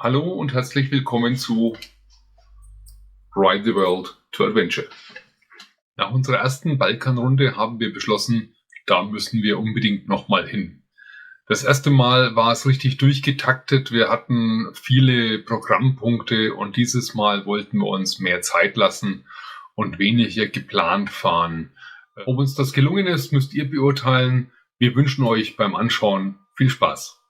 Hallo und herzlich willkommen zu Ride the World to Adventure. Nach unserer ersten Balkanrunde haben wir beschlossen, da müssen wir unbedingt nochmal hin. Das erste Mal war es richtig durchgetaktet, wir hatten viele Programmpunkte und dieses Mal wollten wir uns mehr Zeit lassen und weniger geplant fahren. Ob uns das gelungen ist, müsst ihr beurteilen. Wir wünschen euch beim Anschauen viel Spaß.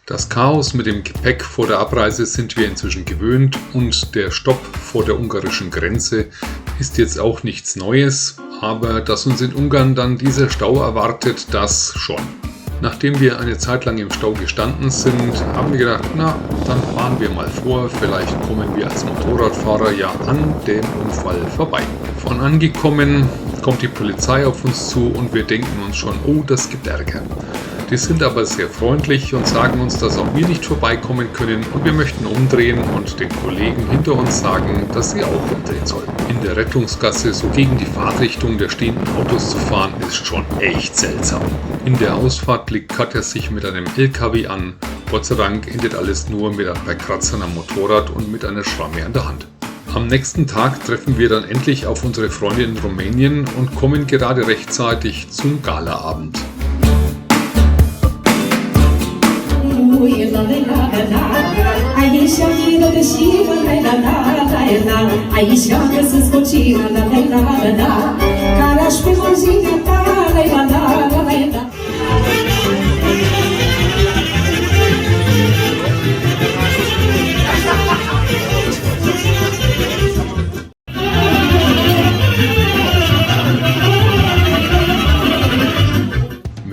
Das Chaos mit dem Gepäck vor der Abreise sind wir inzwischen gewöhnt und der Stopp vor der ungarischen Grenze ist jetzt auch nichts Neues, aber dass uns in Ungarn dann dieser Stau erwartet, das schon. Nachdem wir eine Zeit lang im Stau gestanden sind, haben wir gedacht, na, dann fahren wir mal vor, vielleicht kommen wir als Motorradfahrer ja an dem Unfall vorbei. Von angekommen kommt die Polizei auf uns zu und wir denken uns schon, oh, das gibt Ärger. Die sind aber sehr freundlich und sagen uns, dass auch wir nicht vorbeikommen können und wir möchten umdrehen und den Kollegen hinter uns sagen, dass sie auch umdrehen sollen. In der Rettungsgasse so gegen die Fahrtrichtung der stehenden Autos zu fahren, ist schon echt seltsam. In der Ausfahrt blickt Katja sich mit einem LKW an. Gott sei Dank endet alles nur mit ein paar Kratzern am Motorrad und mit einer Schramme an der Hand. Am nächsten Tag treffen wir dann endlich auf unsere Freunde in Rumänien und kommen gerade rechtzeitig zum Galaabend.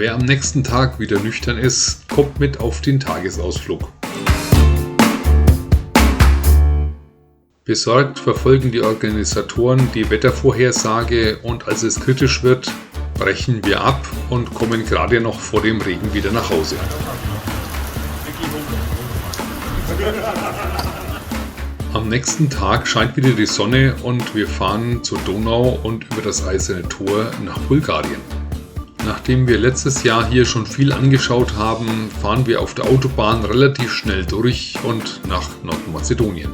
Wer am nächsten Tag wieder nüchtern ist, kommt mit auf den Tagesausflug. Besorgt verfolgen die Organisatoren die Wettervorhersage und als es kritisch wird, brechen wir ab und kommen gerade noch vor dem Regen wieder nach Hause. Am nächsten Tag scheint wieder die Sonne und wir fahren zur Donau und über das Eiserne Tor nach Bulgarien. Nachdem wir letztes Jahr hier schon viel angeschaut haben, fahren wir auf der Autobahn relativ schnell durch und nach Nordmazedonien.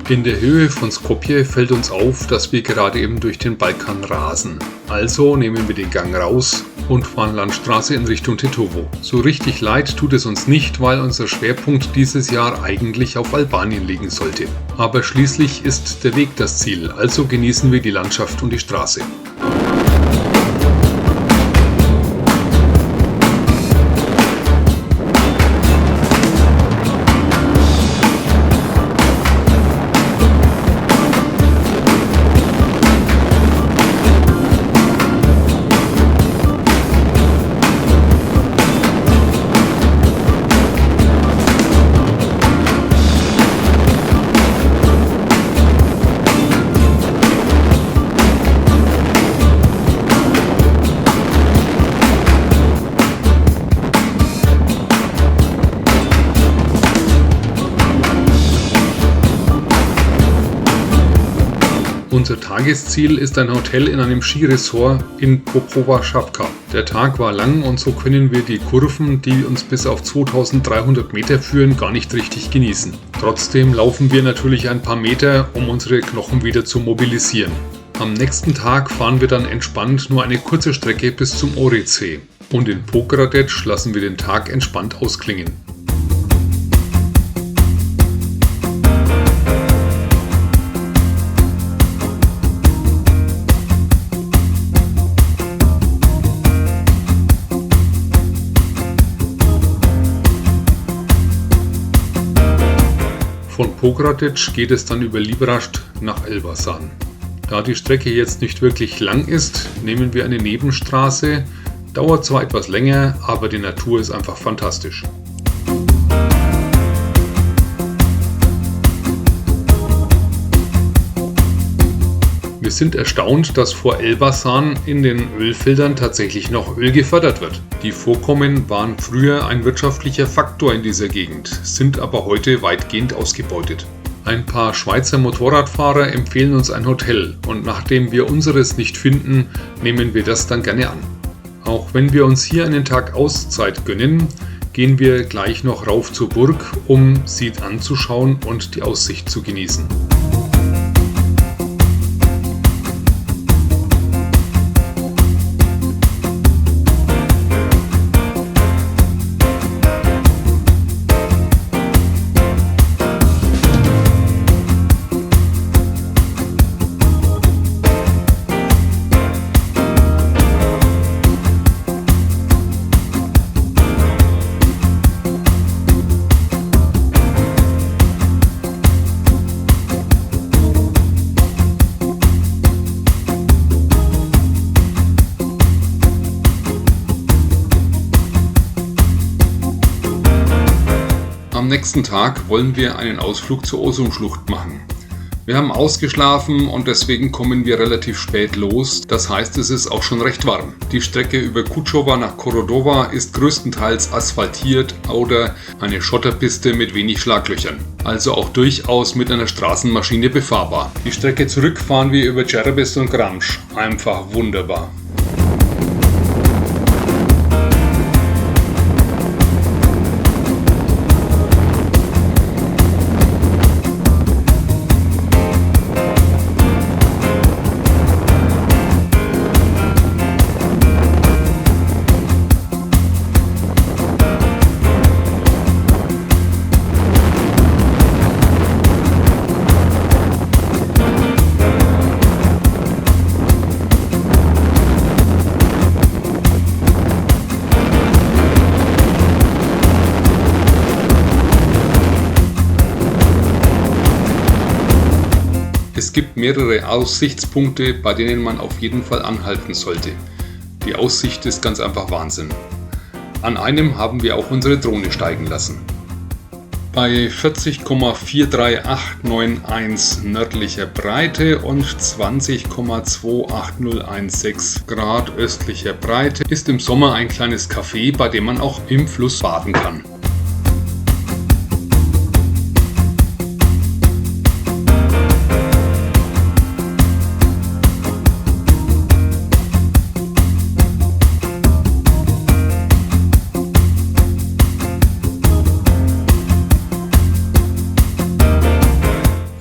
In der Höhe von Skopje fällt uns auf, dass wir gerade eben durch den Balkan rasen. Also nehmen wir den Gang raus und fahren Landstraße in Richtung Tetovo. So richtig leid tut es uns nicht, weil unser Schwerpunkt dieses Jahr eigentlich auf Albanien liegen sollte. Aber schließlich ist der Weg das Ziel, also genießen wir die Landschaft und die Straße. Unser Tagesziel ist ein Hotel in einem Skiresort in Popowa Šapka. Der Tag war lang und so können wir die Kurven, die uns bis auf 2300 Meter führen, gar nicht richtig genießen. Trotzdem laufen wir natürlich ein paar Meter, um unsere Knochen wieder zu mobilisieren. Am nächsten Tag fahren wir dann entspannt nur eine kurze Strecke bis zum Ohridsee. Und in Pokradec lassen wir den Tag entspannt ausklingen. Von Pokradec geht es dann über Librazhd nach Elbasan. Da die Strecke jetzt nicht wirklich lang ist, nehmen wir eine Nebenstraße. Dauert zwar etwas länger, aber die Natur ist einfach fantastisch. Wir sind erstaunt, dass vor Elbasan in den Ölfeldern tatsächlich noch Öl gefördert wird. Die Vorkommen waren früher ein wirtschaftlicher Faktor in dieser Gegend, sind aber heute weitgehend ausgebeutet. Ein paar Schweizer Motorradfahrer empfehlen uns ein Hotel und nachdem wir unseres nicht finden, nehmen wir das dann gerne an. Auch wenn wir uns hier einen Tag Auszeit gönnen, gehen wir gleich noch rauf zur Burg, um sie anzuschauen und die Aussicht zu genießen. Am nächsten Tag wollen wir einen Ausflug zur Osum-Schlucht machen. Wir haben ausgeschlafen und deswegen kommen wir relativ spät los, das heißt es ist auch schon recht warm. Die Strecke über Kučova nach Korodowa ist größtenteils asphaltiert oder eine Schotterpiste mit wenig Schlaglöchern, also auch durchaus mit einer Straßenmaschine befahrbar. Die Strecke zurück fahren wir über Cerbis und Gramsch, einfach wunderbar. Es gibt mehrere Aussichtspunkte, bei denen man auf jeden Fall anhalten sollte. Die Aussicht ist ganz einfach Wahnsinn. An einem haben wir auch unsere Drohne steigen lassen. Bei 40,43891 nördlicher Breite und 20,28016 Grad östlicher Breite ist im Sommer ein kleines Café, bei dem man auch im Fluss baden kann.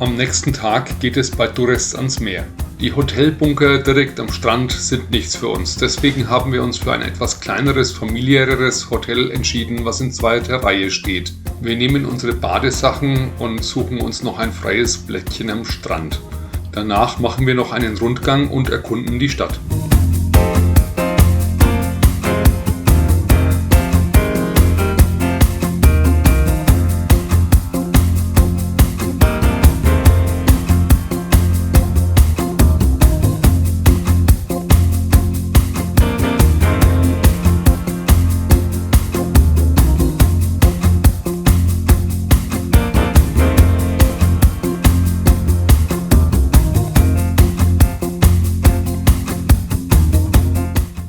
Am nächsten Tag geht es bei Durrës ans Meer. Die Hotelbunker direkt am Strand sind nichts für uns, deswegen haben wir uns für ein etwas kleineres, familiäreres Hotel entschieden, was in zweiter Reihe steht. Wir nehmen unsere Badesachen und suchen uns noch ein freies Plätzchen am Strand. Danach machen wir noch einen Rundgang und erkunden die Stadt.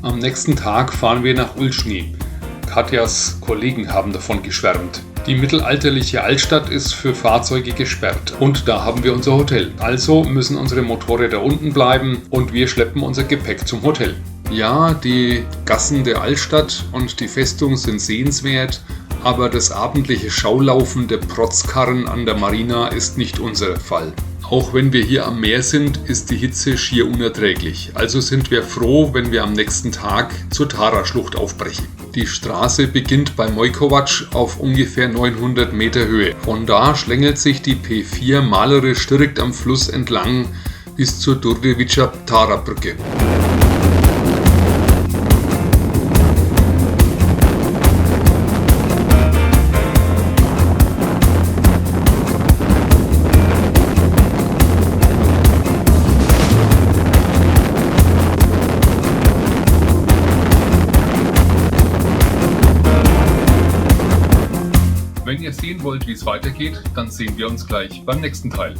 Am nächsten Tag fahren wir nach Ullschny. Katjas Kollegen haben davon geschwärmt. Die mittelalterliche Altstadt ist für Fahrzeuge gesperrt und da haben wir unser Hotel. Also müssen unsere Motorräder unten bleiben und wir schleppen unser Gepäck zum Hotel. Ja, die Gassen der Altstadt und die Festung sind sehenswert, aber das abendliche Schaulaufen der Protzkarren an der Marina ist nicht unser Fall. Auch wenn wir hier am Meer sind, ist die Hitze schier unerträglich. Also sind wir froh, wenn wir am nächsten Tag zur Tara-Schlucht aufbrechen. Die Straße beginnt bei Mojkovac auf ungefähr 900 Meter Höhe. Von da schlängelt sich die P4 malerisch direkt am Fluss entlang bis zur Đurđevića Tara-Brücke. Wenn ihr sehen wollt, wie es weitergeht, dann sehen wir uns gleich beim nächsten Teil.